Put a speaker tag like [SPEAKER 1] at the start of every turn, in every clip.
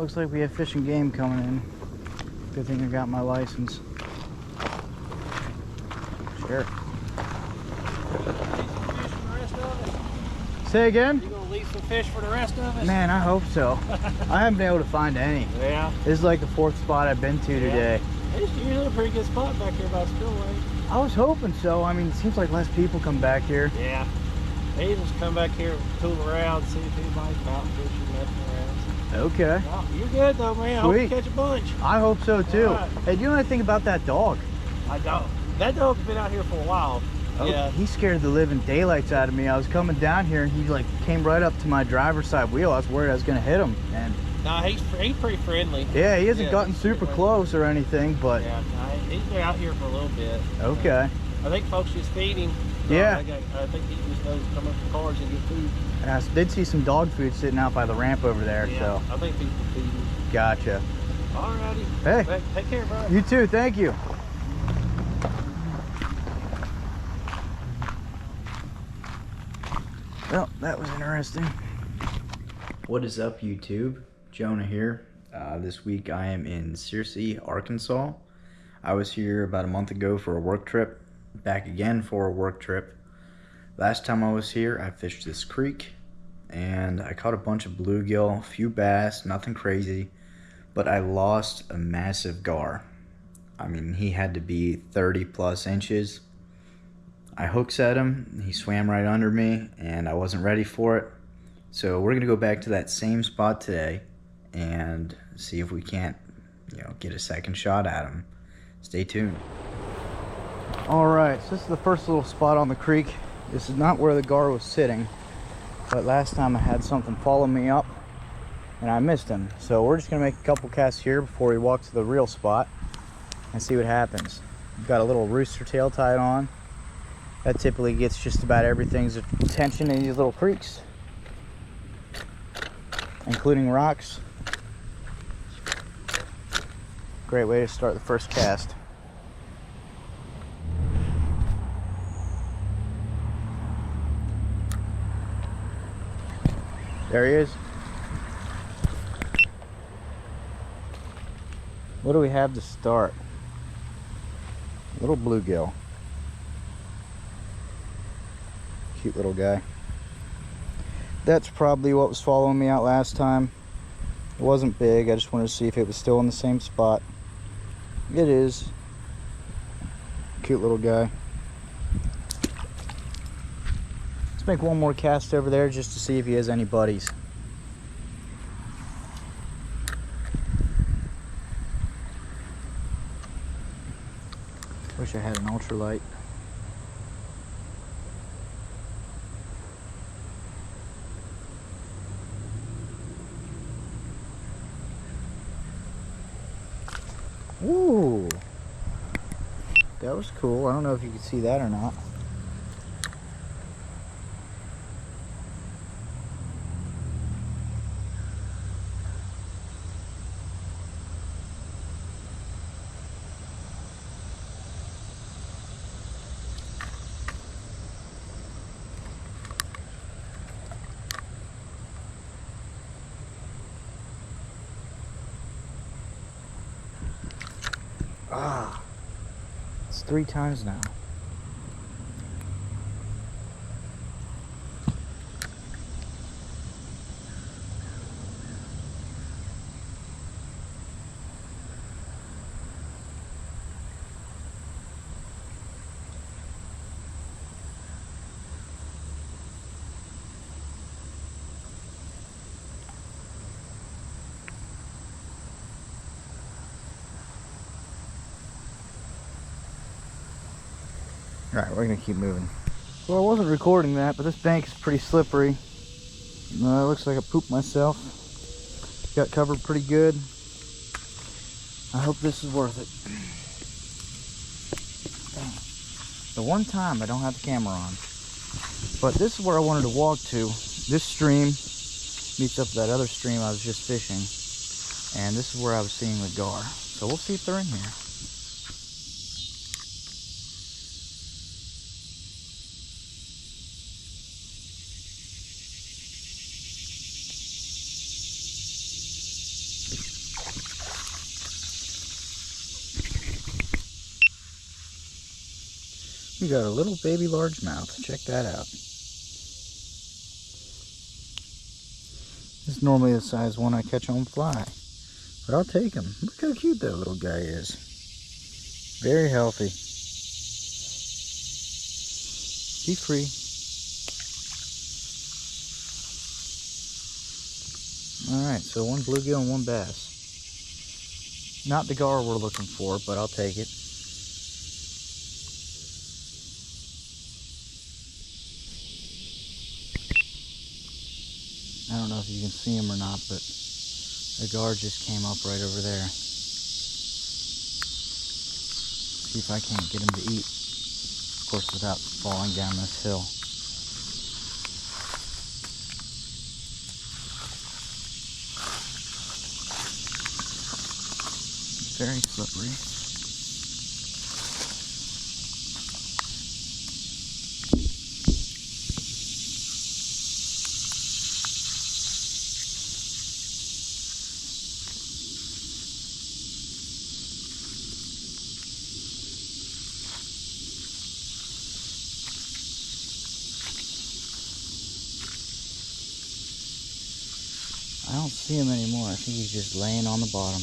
[SPEAKER 1] looks like we have fish and game coming in. Good thing I got my license. Sure. Say again?
[SPEAKER 2] You gonna leave some fish for the rest of us?
[SPEAKER 1] Man, I hope so. I haven't been able to find any.
[SPEAKER 2] Yeah.
[SPEAKER 1] This is like the 4th spot I've been to today.
[SPEAKER 2] It's usually a pretty good spot back here by Spillway.
[SPEAKER 1] I was hoping so. I mean, it seems like less people come back here.
[SPEAKER 2] Yeah. They just come back here, tool around, see if anybody's mountain fishing, messing around.
[SPEAKER 1] Okay.
[SPEAKER 2] Well, you're good though, man. I hope you catch a bunch.
[SPEAKER 1] I hope so too.
[SPEAKER 2] Right.
[SPEAKER 1] Hey, do you know anything about that dog?
[SPEAKER 2] I don't. That dog's been out here for a while.
[SPEAKER 1] Oh,
[SPEAKER 2] yeah.
[SPEAKER 1] He scared the living daylights out of me. I was coming down here and he like came right up to my driver's side wheel. I was worried I was gonna hit him. And
[SPEAKER 2] Nah, he's pretty friendly.
[SPEAKER 1] yeah, he hasn't gotten super close or anything, but
[SPEAKER 2] yeah, he's been out here for a little bit.
[SPEAKER 1] Okay.
[SPEAKER 2] I think folks just feed him.
[SPEAKER 1] Yeah.
[SPEAKER 2] I think he just knows to come up to cars and get food.
[SPEAKER 1] I did see some dog food sitting out by the ramp over there.
[SPEAKER 2] Yeah,
[SPEAKER 1] So
[SPEAKER 2] I think people feed him.
[SPEAKER 1] gotcha.
[SPEAKER 2] Alrighty.
[SPEAKER 1] Hey.
[SPEAKER 2] Take care, bro.
[SPEAKER 1] You too. Thank you. Well, that was interesting. What is up, YouTube? Jonah here. This week I am in Searcy, Arkansas. I was here about a month ago for a work trip. Back again for a work trip. Last time I was here, I fished this creek and I caught a bunch of bluegill, a few bass, nothing crazy, but I lost a massive gar. I mean, he had to be 30 plus inches. I hook set him, he swam right under me, and I wasn't ready for it. So we're gonna go back to that same spot today and see if we can't, get a second shot at him. Stay tuned. All right, so this is the first little spot on the creek. This is not where the gar was sitting, but last time I had something follow me up and I missed him. So we're just gonna make a couple casts here before we walk to the real spot and see what happens. We've got a little rooster tail tied on. That typically gets just about everything's attention in these little creeks, including rocks. Great way to start the first cast. There he is. What do we have to start? Little bluegill. Cute little guy. That's probably what was following me out last time. It wasn't big. I just wanted to see if it was still in the same spot. It is. Cute little guy. Let's make one more cast over there just to see if he has any buddies. Wish I had an ultralight. Ooh, that was cool. I don't know if you could see that or not. Ah, it's 3 times now. Alright, we're gonna keep moving. Well, I wasn't recording that, but this bank is pretty slippery. It looks like I pooped myself. Got covered pretty good. I hope this is worth it. Dang. The one time I don't have the camera on. But this is where I wanted to walk to. This stream meets up with that other stream I was just fishing. And this is where I was seeing the gar. So we'll see if they're in here. You got a little baby largemouth. Check that out. This is normally the size one I catch on fly, but I'll take him. Look how cute that little guy is. Very healthy. Be free. Alright, so one bluegill and one bass. Not the gar we're looking for, but I'll take it. I don't know if you can see him or not, but a gar just came up right over there. See if I can't get him to eat. Of course, without falling down this hill. Very slippery. I don't see him anymore. I think he's just laying on the bottom.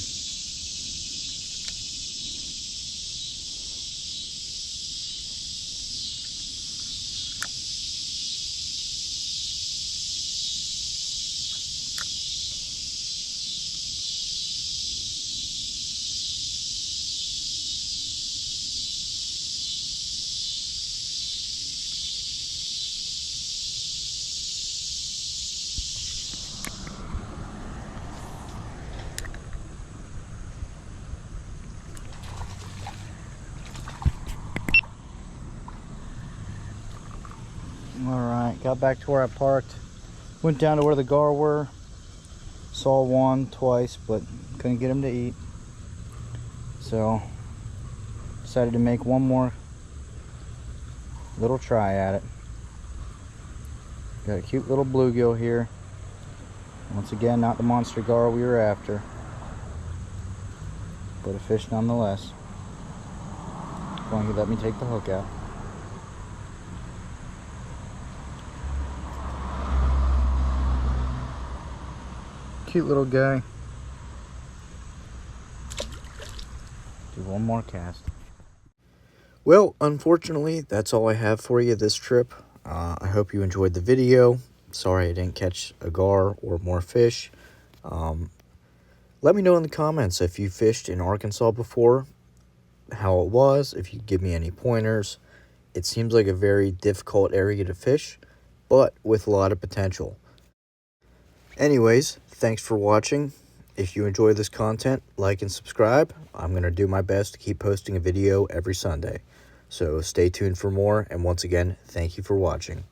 [SPEAKER 1] Alright, got back to where I parked. Went down to where the gar were. Saw one twice, but couldn't get him to eat. So, decided to make one more little try at it. Got a cute little bluegill here. Once again, not the monster gar we were after, but a fish nonetheless. As long as you let me take the hook out. Cute little guy. Do one more cast. Well, unfortunately, that's all I have for you this trip. I hope you enjoyed the video. Sorry I didn't catch a gar or more fish. Let me know in the comments if you fished in Arkansas before, how it was, if you give me any pointers. It seems like a very difficult area to fish, but with a lot of potential. Anyways, thanks for watching. If you enjoy this content, like and subscribe. I'm going to do my best to keep posting a video every Sunday. So stay tuned for more, and once again, thank you for watching.